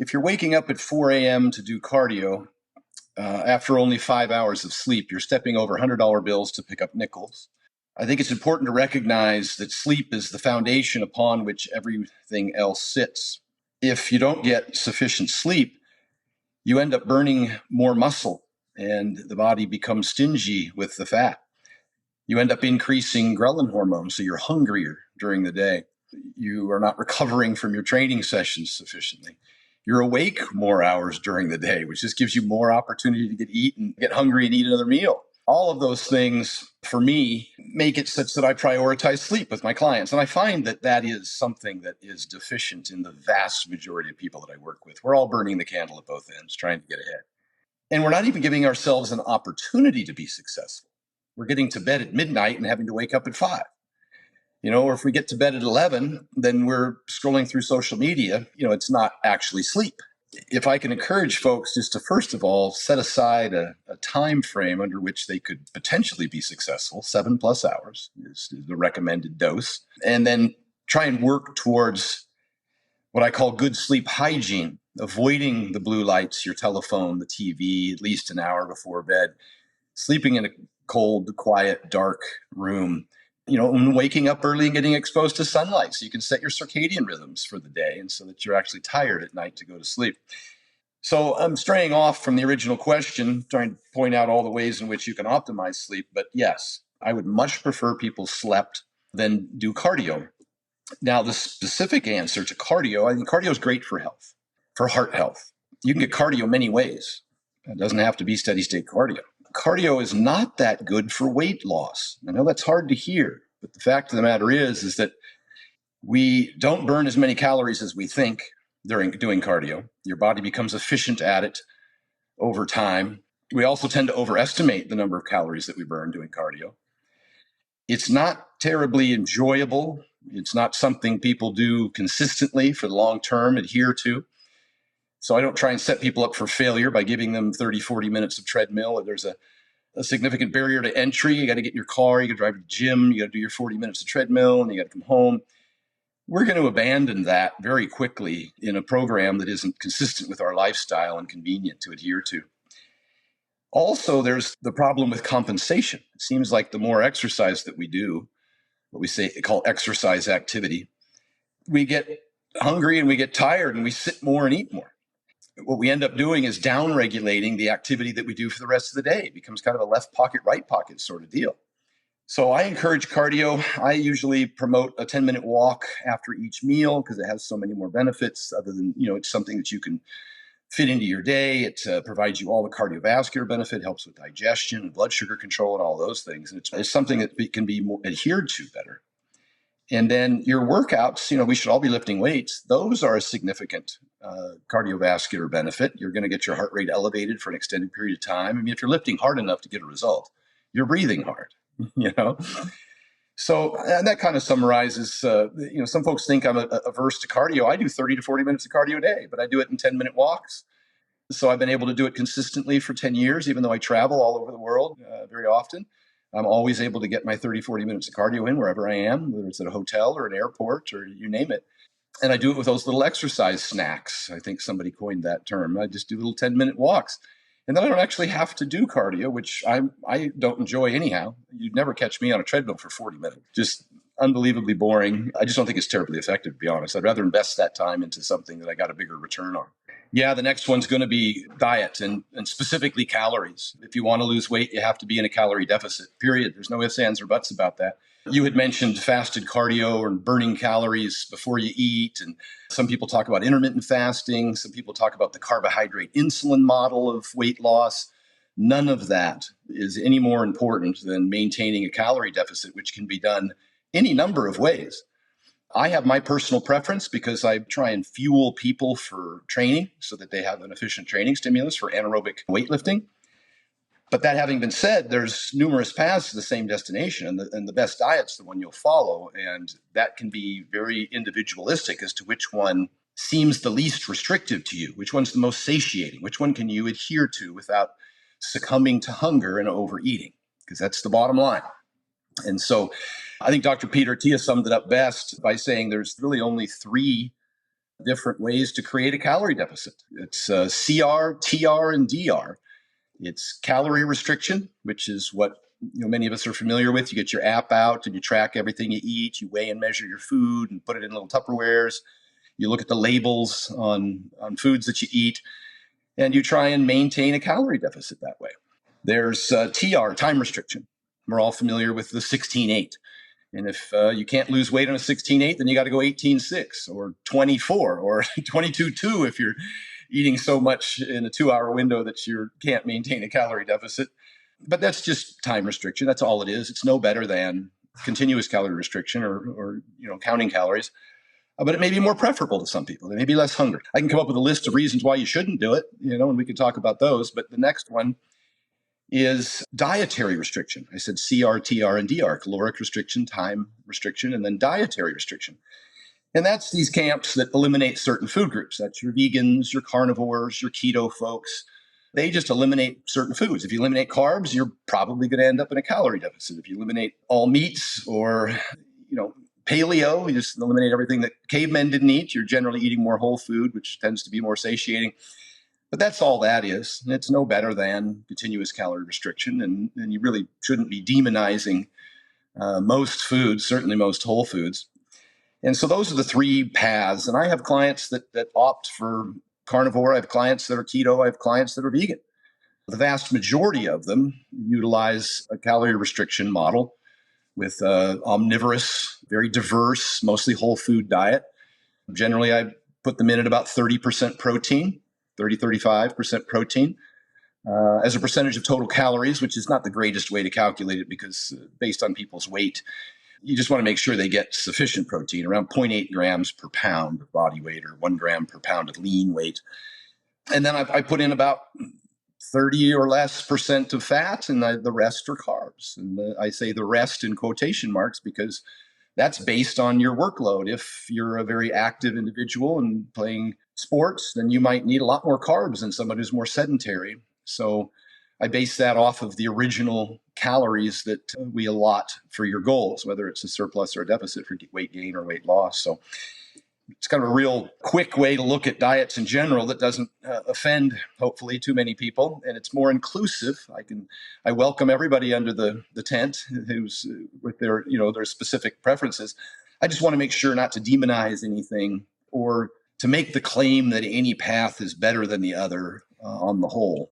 If you're waking up at 4 a.m. to do cardio, after only 5 hours of sleep, you're stepping over $100 bills to pick up nickels. I think it's important to recognize that sleep is the foundation upon which everything else sits. If you don't get sufficient sleep, you end up burning more muscle and the body becomes stingy with the fat. You end up increasing ghrelin hormone, so you're hungrier during the day. You are not recovering from your training sessions sufficiently. You're awake more hours during the day, which just gives you more opportunity to get hungry and eat another meal. All of those things, for me, make it such that I prioritize sleep with my clients. And I find that that is something that is deficient in the vast majority of people that I work with. We're all burning the candle at both ends, trying to get ahead. And we're not even giving ourselves an opportunity to be successful. We're getting to bed at midnight and having to wake up at 5. Or if we get to bed at 11, then we're scrolling through social media. It's not actually sleep. If I can encourage folks just to, first of all, set aside a time frame under which they could potentially be successful, 7+ hours is the recommended dose, and then try and work towards what I call good sleep hygiene, avoiding the blue lights, your telephone, the TV, at least an hour before bed, sleeping in a cold, quiet, dark room, and waking up early and getting exposed to sunlight so you can set your circadian rhythms for the day and so that you're actually tired at night to go to sleep. So I'm straying off from the original question, trying to point out all the ways in which you can optimize sleep. But yes, I would much prefer people slept than do cardio. Now, the specific answer to cardio, I think cardio is great for health, for heart health. You can get cardio many ways. It doesn't have to be steady state cardio. Cardio is not that good for weight loss. I know that's hard to hear, but the fact of the matter is that we don't burn as many calories as we think during doing cardio. Your body becomes efficient at it over time. We also tend to overestimate the number of calories that we burn doing cardio. It's not terribly enjoyable. It's not something people do consistently for the long term, adhere to. So I don't try and set people up for failure by giving them 30, 40 minutes of treadmill. There's a significant barrier to entry. You got to get in your car, you got to drive to the gym, you got to do your 40 minutes of treadmill, and you got to come home. We're going to abandon that very quickly in a program that isn't consistent with our lifestyle and convenient to adhere to. Also, there's the problem with compensation. It seems like the more exercise that we do, what we call exercise activity, we get hungry and we get tired and we sit more and eat more. What we end up doing is down-regulating the activity that we do for the rest of the day. It becomes kind of a left pocket, right pocket sort of deal. So I encourage cardio. I usually promote a 10-minute walk after each meal because it has so many more benefits other than, it's something that you can fit into your day. It provides you all the cardiovascular benefit, helps with digestion and blood sugar control and all those things. And it's something that can be more adhered to better. And then your workouts, we should all be lifting weights. Those are a significant cardiovascular benefit. You're going to get your heart rate elevated for an extended period of time. I mean, if you're lifting hard enough to get a result, you're breathing hard, So and that kind of summarizes, some folks think I'm averse to cardio. I do 30 to 40 minutes of cardio a day, but I do it in 10-minute walks. So I've been able to do it consistently for 10 years, even though I travel all over the world very often. I'm always able to get my 30, 40 minutes of cardio in wherever I am, whether it's at a hotel or an airport or you name it. And I do it with those little exercise snacks. I think somebody coined that term. I just do little 10-minute walks. And then I don't actually have to do cardio, which I don't enjoy anyhow. You'd never catch me on a treadmill for 40 minutes. Just unbelievably boring. I just don't think it's terribly effective, to be honest. I'd rather invest that time into something that I got a bigger return on. Yeah, the next one's going to be diet and specifically calories. If you want to lose weight, you have to be in a calorie deficit, period. There's no ifs, ands, or buts about that. You had mentioned fasted cardio and burning calories before you eat. And some people talk about intermittent fasting. Some people talk about the carbohydrate insulin model of weight loss. None of that is any more important than maintaining a calorie deficit, which can be done any number of ways. I have my personal preference because I try and fuel people for training so that they have an efficient training stimulus for anaerobic weightlifting. But that having been said, there's numerous paths to the same destination, and the best diet's the one you'll follow. And that can be very individualistic as to which one seems the least restrictive to you, which one's the most satiating, which one can you adhere to without succumbing to hunger and overeating, because that's the bottom line. And so I think Dr. Peter Attia summed it up best by saying there's really only 3 different ways to create a calorie deficit. It's CR, TR, and DR. It's calorie restriction, which is what many of us are familiar with. You get your app out and you track everything you eat. You weigh and measure your food and put it in little Tupperwares. You look at the labels on foods that you eat, and you try and maintain a calorie deficit that way. There's TR, time restriction. We're all familiar with the 16-8. And if you can't lose weight on a 16-8, then you got to go 18-6 or 24 or 22-2 if you're eating so much in a 2-hour window that you can't maintain a calorie deficit. But that's just time restriction. That's all it is. It's no better than continuous calorie restriction or counting calories. But it may be more preferable to some people. They may be less hungry. I can come up with a list of reasons why you shouldn't do it, and we can talk about those. But the next one is dietary restriction. I said CR, TR, and DR, caloric restriction, time restriction, and then dietary restriction. And that's these camps that eliminate certain food groups. That's your vegans, your carnivores, your keto folks. They just eliminate certain foods. If you eliminate carbs, you're probably going to end up in a calorie deficit. If you eliminate all meats or, paleo, you just eliminate everything that cavemen didn't eat, you're generally eating more whole food, which tends to be more satiating. But that's all that is. And it's no better than continuous calorie restriction. And you really shouldn't be demonizing most foods, certainly most whole foods. And so those are the three paths. And I have clients that opt for carnivore. I have clients that are keto. I have clients that are vegan. The vast majority of them utilize a calorie restriction model with omnivorous, very diverse, mostly whole food diet. Generally, I put them in at about 30% protein, 35% protein as a percentage of total calories, which is not the greatest way to calculate it because based on people's weight, you just want to make sure they get sufficient protein, around 0.8 grams per pound of body weight or 1 gram per pound of lean weight. And then I put in about 30 or less percent of fat, and the rest are carbs. And I say the rest in quotation marks because that's based on your workload. If you're a very active individual and playing sports, then you might need a lot more carbs than someone who's more sedentary. So I base that off of the original calories that we allot for your goals, whether it's a surplus or a deficit for weight gain or weight loss. So it's kind of a real quick way to look at diets in general that doesn't offend, hopefully, too many people. And it's more inclusive. I welcome everybody under the tent who's with their specific preferences. I just want to make sure not to demonize anything or to make the claim that any path is better than the other on the whole.